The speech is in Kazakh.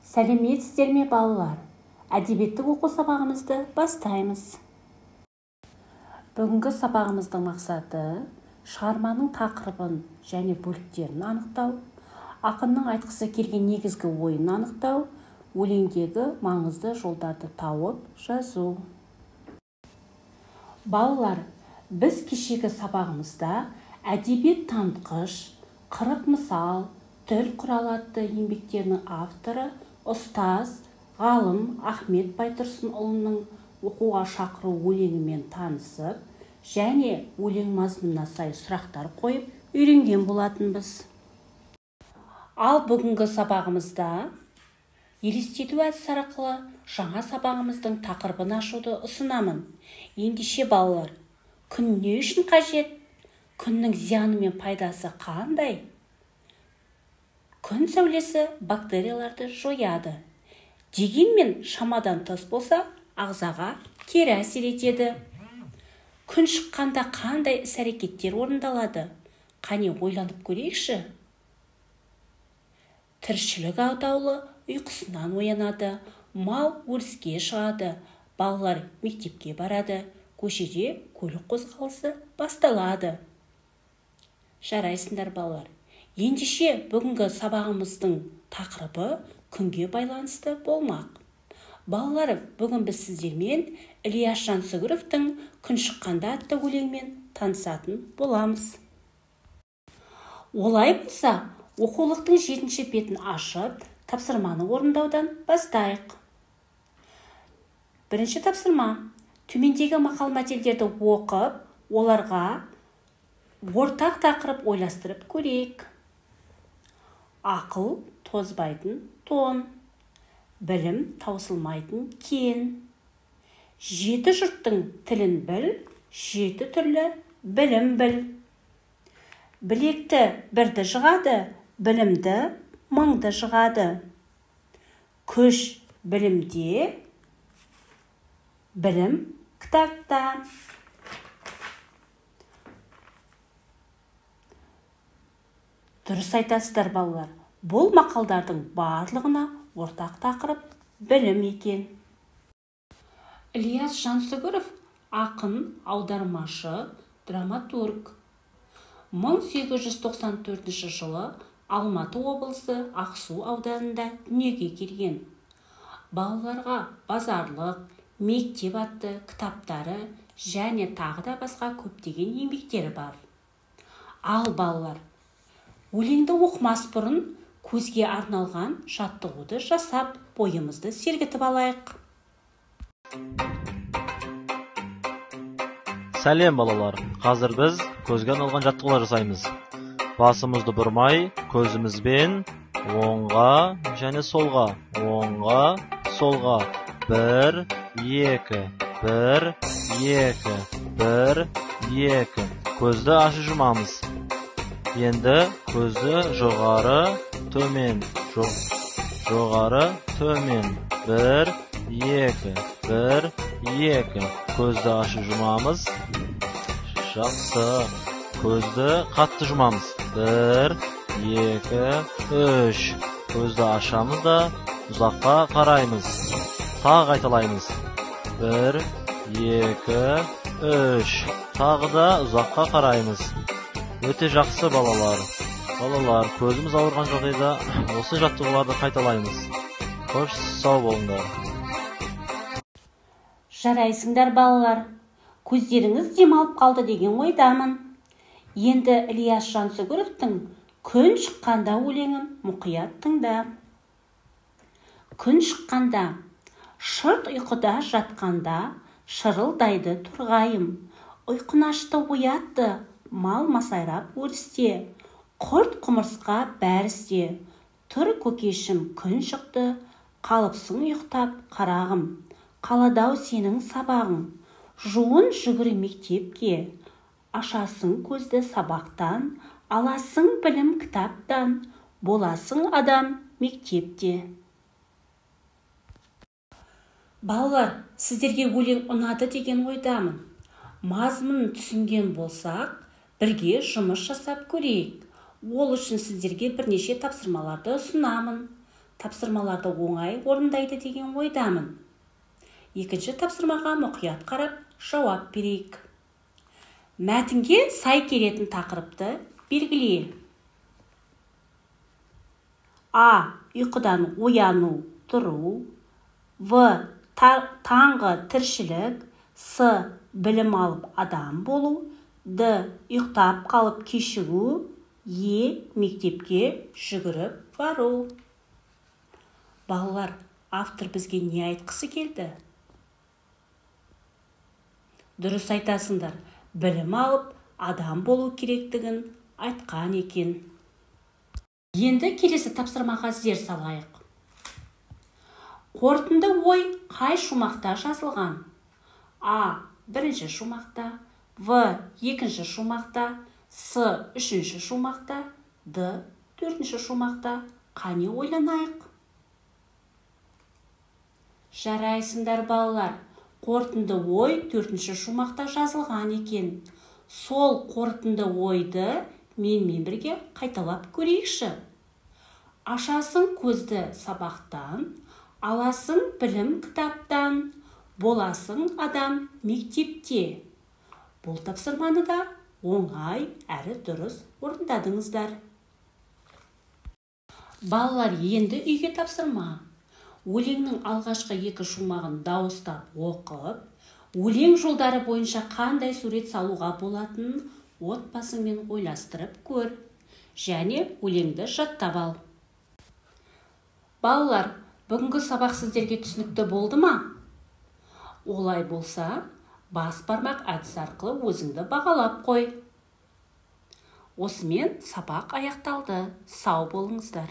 Сәлеметсіздер ме балалар? Әдебиеттік оқу сабағымызды бастаймыз. Бүгінгі сабағымыздың мақсаты шығарманың тақырыбын және бөліктерін анықтау, ақынның айтқысы келген негізгі ойын анықтау, өлеңдегі маңызды жолдарды тауып жазу. Балалар, біз кешегі сабағымызда әдебиет танытқыш, 40 мысал, тіл құралы атты еңбектерінің авторы ұстаз, ғалым Ахмет Байтұрсынұлының оқуға шақыру өлеңімен танысып, және өлең мазмұнына сай сұрақтар қойып үйренген болатынбыз. Ал бүгінгі сабағымызда елестету әдісі арқылы жаңа сабағымыздың тақырыбын ашуды ұсынамын. Ендеше балалар, күн не үшін қажет? Күннің зияны мен пайдасы қандай? Күн сәулесі бактерияларды жояды. Дегенмен шамадан тыс болса, ағзаға кері әсер етеді. Күн шыққанда қандай іс-әрекеттер орындалады? Қане ойланып көрейікші. Тіршілік атаулы ұйқысынан оянады, мал өріске шығады, балалар мектепке барады, көшеде көлік қозғалысы басталады. Жарайсыңдар балалар. Ендеше бүгінгі сабағымыздың тақырыбы күнге байланысты болмақ. Балалар, бүгін біз сіздермен Ілияс Жансүгіровтің «Күн шыққанда» атты өлеңмен танысатын боламыз. Олай болса, оқулықтың 7-ші бетін ашып, тапсырманы орындаудан бастайық. Бірінші тапсырма. Төмендегі мақал-мәтелдерді оқып, оларға ортақ тақырып ойластырып көрейік. Ақыл тозбайтын тон, білім таусылмайтын кен. 7 жұрттың тілін біл, 7 түрлі білім біл. Білекті бірді жығады, білімді мыңды жығады. Күш білімде, білім кітапта. Дұрыс айтасыздар балалар. Бұл мақалдардың барлығына ортақ тақырып білім екен. Ілияс Жансүгіров ақын, аудармашы, драматург. 1894 жылы Алматы облысы Ақсу ауданында дүниеге келген. Балаларға базарлық, мектеп атты кітаптары және тағы да басқа көптеген еңбектері бар. Ал балалар, өлеңді оқымас бұрын көзге арналған жаттығуды жасап, бойымызды сергітіп алайық. Сәлем балалар, қазір біз көзге арналған жаттығулар жасаймыз. Басымызды бұрмай, көзімізбен оңға және солға, оңға, солға. 1, 2, 1, 2, 1, 2. Көзді ашы жұмамыз. Енді көзді жоғары, төмен, жоғары, төмен. 1, 2, 1, 2. Көзді ашы жұмамыз. Жақсы. Көзді қатты жұмамыз. 1, 2, 3. Көзді ашамыз да ұзаққа қараймыз. Тағы қайталаймыз. 1, 2, 3. Тағы да ұзаққа қараймыз. Өте жақсы балалар. Балалар, көзіміз ауырған жағдайда осы жаттығуларды қайталаймыз. Қош сау болыңдар. Жарайсыңдар балалар. Көздеріңіз демалып қалды деген ойдамын. Енді Ілияс Жансүгіровтің «Күн шыққанда» өлеңін мұқият тыңда. Күн шыққанда, шырт ұйқыда жатқанда, шырылдайды тұрғайым. Ұйқынашты оятты, мал масайрап өрісте. Құрт құмырсқа бәрісте. Тұр көкешім, күн шықты, қалыпсың ұйықтап қарағым. Қаладау сенің сабағың. Жуын жүгірі мектепке. Ашасың көзді сабақтан, аласың білім кітаптан. Боласың адам мектепте. Балалар, сіздерге өлең ұнады деген ойдамын. Мазмұнын түсінген болсақ, бірге жұмыс жасап көрейік. Ол үшін сіздерге бірнеше тапсырмаларды ұсынамын. тапсырмаларды оңай орындайды деген ойдамын. Екінші тапсырмаға мұқият қарап жауап берейік. Мәтінге сай келетін тақырыпты белгіле. А. Ұйқыдан ояну, тұру. В. Таңғы тіршілік. С. Білім алып адам болу. Д. Ұйықтап қалып кешігу. Е. Мектепке жүгіріп бару. Балалар, автор бізге не айтқысы келді? Дұрыс айтасыңдар. Білім алып адам болу керектігін айтқан екен. Енді келесі тапсырмаға зер салайық. Қорытынды ой қай шумақта жазылған? А. Бірінші шумақта. В. Екінші шумақта. С. Үшінші шумақта. Д. Төртінші шумақта. Қане ойланайық. Жарайсыңдар балалар. Қорытынды ой төртінші шумақта жазылған екен. Сол қорытынды ойды менімен бірге қайталап көрейікші. Ашасың көзді сабақтан, аласың білім кітаптан, боласың адам мектепте. Бұл тапсырманы да оңай әрі дұрыс орындадыңыздар. Балалар, енді үйге тапсырма. Өлеңнің алғашқы екі шумағын дауыстап оқып, өлең жолдары бойынша қандай сурет салуға болатынын отбасыңмен ойластырып көр. Және өлеңді жаттап ал. Балалар, бүгінгі сабақ сіздерге түсінікті болды ма? Олай болса, бас бармақ әдісі арқылы өзіңді бағалап қой. Осымен сабақ аяқталды. Сау болыңыздар.